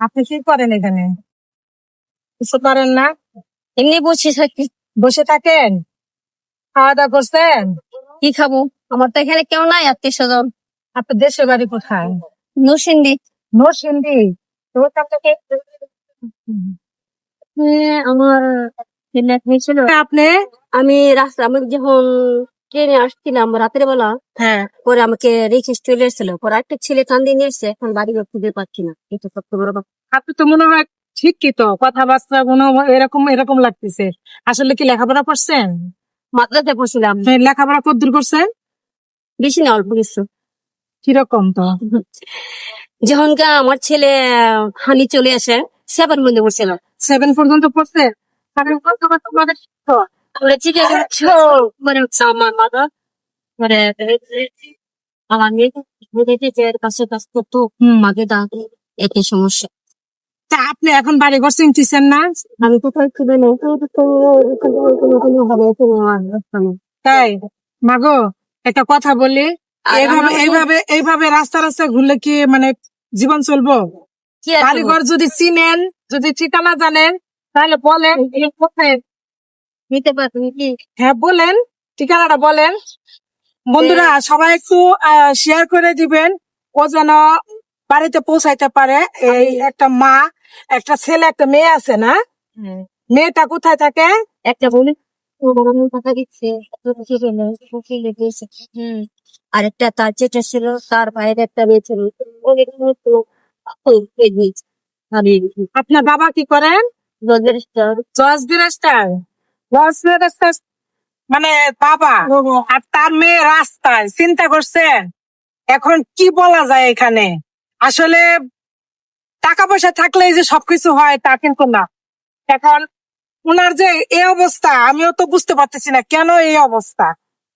আপনি কি করেন এখানে? কিছু করেন না? এমনি বসে থাকি। বসে থাকেন? খাওয়া দাওয়া করছেন? কি খাবো? আমার তো এখানে কেউ নাই, আত্মীয় স্বজন। আপনার দেশের বাড়ি কোথায়? নরসিংদী। নরসিংদী। তো ওখান থেকে আমার ছেলে এক মেয়ে ছিল। আপনি? আমি আমি যখন ট্রেনে আসছিলাম রাতের বেলা, হ্যাঁ, পরে আমাকে রেখে চলে এসেছিল। পরে একটা ছেলে কান্দি নিয়ে এসছে, এখন বাড়ি খুঁজে পাচ্ছি না। এটা সবচেয়ে বড় ব্যাপার। আপনি তো মনে হয় শিক্ষিত, কথাবার্তা মনে হয় এরকম এরকম লাগতেছে। আসলে কি লেখাপড়া করছেন? মাদ্রাসায় পড়ছিলাম। হ্যাঁ, লেখাপড়া কতদূর করছেন? বেশি না, অল্প কিছু। কিরকম তো? যখন আমার ছেলে হানি চলে আসে, সেবার মধ্যে পড়ছিল। 7 পর্যন্ত পড়ছে? তাহলে তোমাদের শিক্ষিত। আমরা চিঠি মানে আমার মাদা মানে আমার মেয়েকে কাছে কাজ করতো, মাকে দাঁড়াতো, এতে সমস্যা। তা আপনি এখন বাড়ি ঘর চিনতেছেন না? আমি কোথায় খুঁজে নেই, তাই মাগো, একটা কথা বলি, এইভাবে রাস্তা রাস্তা ঘুরলে কি মানে জীবন চলবো? বাড়ি ঘর যদি চিনেন, যদি ঠিকানা জানেন, তাহলে বলেন কোথায় নিতে পারবেন কি? হ্যাঁ বলেন, ঠিকানাটা বলেন। বন্ধুরা সবাই একটু শেয়ার করে দিবেন, ও যেন বাড়িতে পৌঁছাইতে পারে। এই একটা মা, একটা ছেলে, একটা মেয়ে আছে না? মেয়েটা কোথায় থাকে? একটা বলি কথা দিচ্ছে, আরেকটা তার যেটা ছিল, তার বাইরে একটা মেয়ে ছিল। আপনার বাবা কি করেন? জজ ব্যারিস্টার। জজ ব্যারিস্টার মানে বাবা, আর তার মেয়ে রাস্তায়, চিন্তা করছেন? এখন কি বলা যায় এখানে? আসলে টাকা পয়সা থাকলে যে সবকিছু হয় তা কিন্তু না। এখন ওনার যে এই অবস্থা, আমিও তো বুঝতে পারতেছি না কেন এই অবস্থা,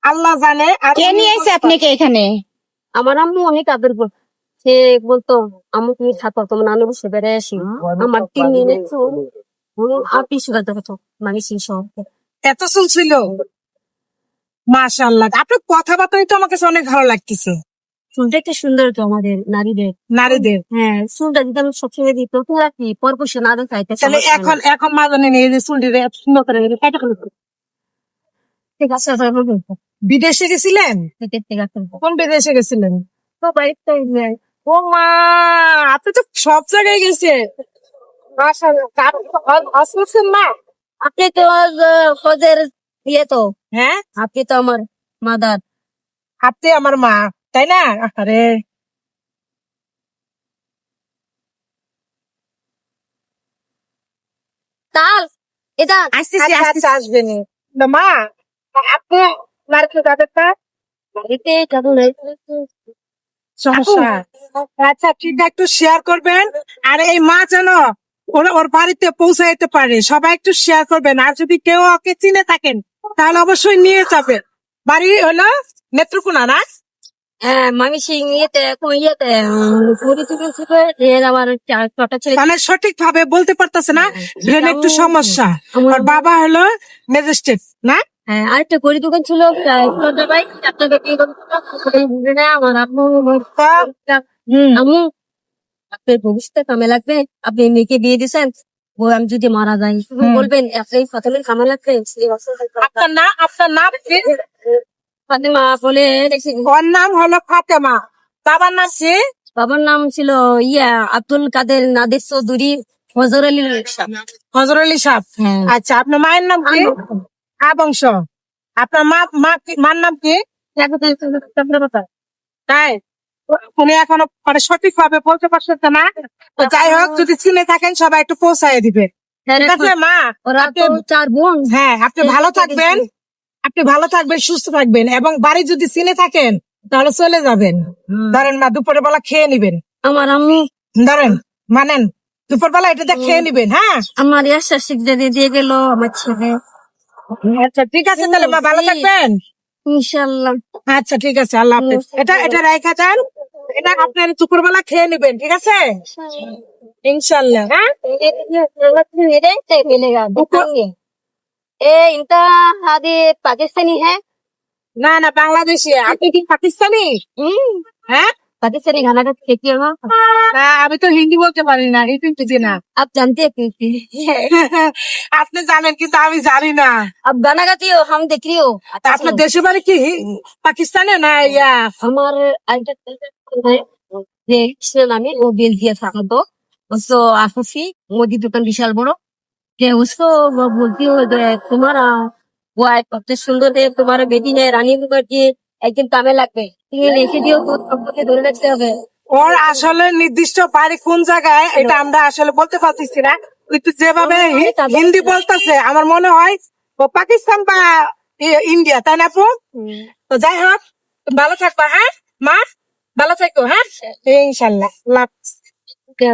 আল্লাহ জানে। আর কে নিয়ে এসে আপনাকে এখানে? আমার আম্মু অনেক আদর করতো। সে বলতো, আম্মু তুমি থাকো, তোমার নানু বসে বেড়ে আসি। আমার 3 দিনে আপনি সুগার দেখো মানে এত শুনছিল। মাশাআল্লাহ, আপনার কথাবার্তাই তো আমার কাছে অনেক ভালো লাগতেছে। চুলটা একটা সুন্দর তো আমাদের নারীদের হ্যাঁ, চুলটা যদি আমি সবসময় দিই, প্রথম রাখি পরপুষে না দেখাইতে। তাহলে এখন মা জানেন এই যে চুলটি এত সুন্দর করে কেটে ফেলেছে। ঠিক আছে, বিদেশে গেছিলেন? কোন বিদেশে গেছিলেন? তো বাড়িতে ও মা, আপনি তো সব জায়গায় গেছে। মাশাআল্লাহ, হজ করছেন না? আপনি তো ফজের ইয়ে তো, হ্যাঁ, আপনি তো আমার মাদার। আপনি আমার মা, তাই না? আরে তাল এটা আচ্ছা আচ্ছা, আসবেন মা। আপনি মার্কেট যাবেন? বাড়িতে কারণ সমস্যা। আচ্ছা ঠিক আছে, একটু শেয়ার করবেন। আর এই মা যেন ওর বাড়িতে পৌঁছাইতে পারে, সবাই একটু শেয়ার করবেন। আর যদি কেউ ওকে চিনে থাকেন তাহলে অবশ্যই নিয়ে যাবেন। বাড়ি হলো নেত্রকোনা না? মামি সিং ইয়েতে পুরী থেকে আমার ছটা ছেলে। মানে সঠিক ভাবে বলতে পারতেছে না, ব্রেন একটু সমস্যা। আর বাবা হলো ম্যাজিস্ট্রেট না? হ্যাঁ, আরেকটা গড়ি দোকান ছিল, আমার আম্মু আম্মু আপনার ভবিষ্যতে কামে লাগবে, আপনি মেয়েকে বিয়ে দিয়েছেন, আমি যদি মারা যাই বলবেন আপনি ফাতেমের কামে লাগবে। আপনার নাম কি? ফাতেমা বলে ওর নাম হলো ফাতেমা। বাবার নাম কি? বাবার নাম ছিল আব্দুল কাদের নাদের চৌধুরী হজর আলী সাহ। হজর আলী সাহ। আচ্ছা, আপনার মায়ের নাম কি? বংশ। আপনার মার নাম কি? তাই উনি এখনো মানে সঠিক ভাবে বলতে পারছেন না। তো যাই হোক, যদি চিনে থাকেন সবাই একটু পৌঁছায় দিবেন। ঠিক আছে মা? ওরা তো 4 বোন। হ্যাঁ, আপনি ভালো থাকবেন, সুস্থ থাকবেন, এবং বাড়ি যদি চিনে থাকেন তাহলে চলে যাবেন। ধরেন মা, দুপুরের বেলা খেয়ে নিবেন। আমার আম্মু ধরেন মানেন, দুপুর বেলা এটা খেয়ে নিবেন। হ্যাঁ, আমার শাসিক দিয়ে গেল আমার ছেলে। আচ্ছা ঠিক আছে, তাহলে মা ভালো থাকবেন ইনশাল্লাহ। আচ্ছা ঠিক আছে, আল্লাহ হাফেজ। এটা রাইখা যান, এটা আপনার দুপুর বেলা খেয়ে নিবেন, ঠিক আছে? इंशाल्लाह। हाँ? इनका आदि पाकिस्तानी है ना ना, बांग्लादेशी है। आपकी की पाकिस्तानी है? पाकिस्तानी खाना का खेती हो না আমি তো হিন্দি বলতে পারি না, এই কিন্তু জি না। आप जानते हैं खेती আপনি জানেন কিন্তু আমি জানি না। आप गाना गाती हो हम देख रही हो তা আপনার দেশে বাড়ি কি পাকিস্তানে না ইয়া? हमारे যে কৃষ্ণ নামে ও বেলজিয়া থাকতো उसको आफूसी मोदी दुकान विशाल बड़ो कि उसको वो बोलती हो तुम्हारा वो कत सुंदर है तुम्हारा बेटी है रानी मुखर्जी एक दिन कामे लगবে তুমি লিখে দিও তো সম্পর্কে ধরে রাখতে হবে ওর আসলে নির্দিষ্ট বাড়ি কোন জায়গায় এটা আমরা আসলে বলতে পারতেছি না। কিন্তু যেভাবে হিন্দি বলতেছে আমার মনে হয় ও পাকিস্তান বা ইন্ডিয়া, তাই না আপু? তো যাই হোক, তুমি ভালো থাকবা, হ্যাঁ মা, ভালো থাকো, হ্যাঁ ইনশাল্লাহ। আল্লাহ হাফেজ। क्या